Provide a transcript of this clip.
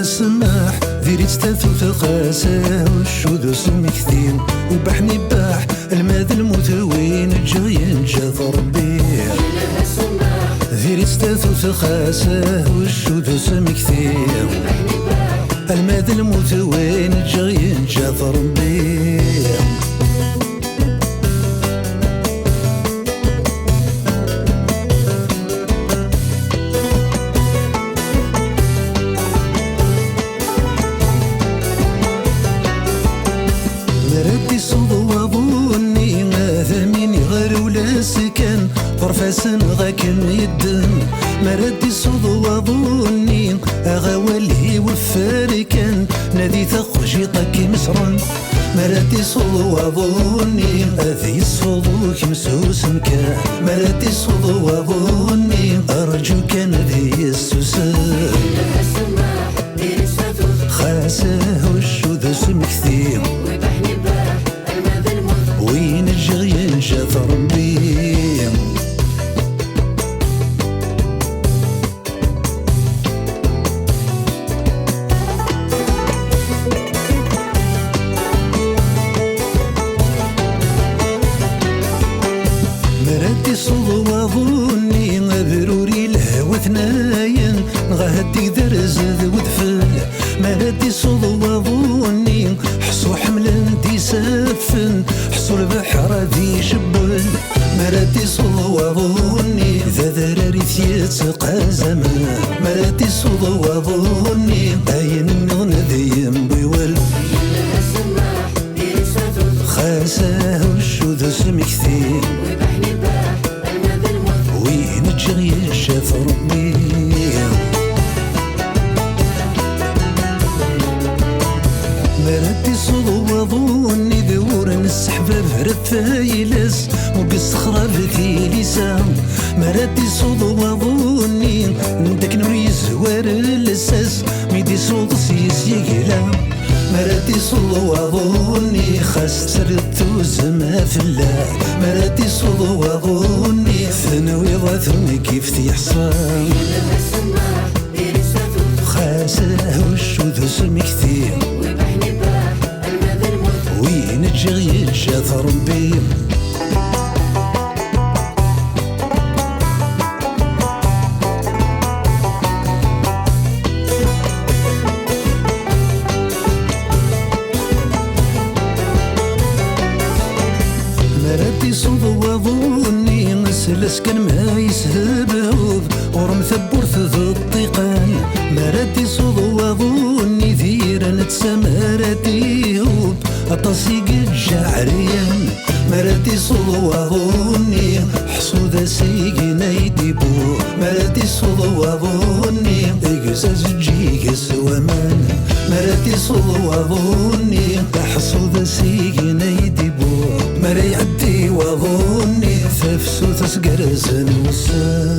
السماح ذيري تستاثو ثقاسه والشوذ سمكثين وبحني باح الماذ المثوين جاين جاث ربي ذيري تستاثو ثقاسه والشوذ سمكثين الماذ المثوين جاين جاث ربي مردي صدوة ظني ماذا مين غير ولا سكن طرفاسن غاكن يدن مردي صدوة ظني أغاولي وفاركن نادي ثقجيطك مصرا مردي صدوة ظني أذي صدوك مسوس مكان مردي صدوة ظني أرجو كان ذي السوسان خاسه والشوذ سمكثير وين الجغيان جاث ربي مراتي صدوة ظني ضروري الهوى ثناين غهدي ذرز ودفل مراتي صدوة ظني حصو حمل انتي سافن حصو البحر ذي شبل مراتي صدوة ظني ذا ذراري ثيتسقى زمان مراتي صدوة ظني باين النغن ذي ينبيول خاساه والشوذ سمكثين وين الجغي شاف ربي مراتي صدوة ظني ذور السحباب رفايلس وقص خراب في لسان مراتي صدوة ظني ندك نوري زوار الاساس ميدي صوت سيس يقلا مراتي صدوة ظني خاص سردتو زما في الله مراتي صدوة ظني ثنوي ضاثني كيف تيحصان خاسه والشوذ سمكثير وين الجغي جاث ربي مراتي صدوة ظني مسلس كان ما يسهبه ورم ثبورث ذو الطيقان مراتي صدوة ظني ذيرا نتسامراتي هوب أطاسي قد جعريان مراتي صدوة ظني حصوذا سيقنا يديبو مراتي صدوة ظني إقزاز جيقس ومان مراتي صدوة ظني حصوذا سيقنا يديبو مري عدي وظني ثفسو تسقرز نوسان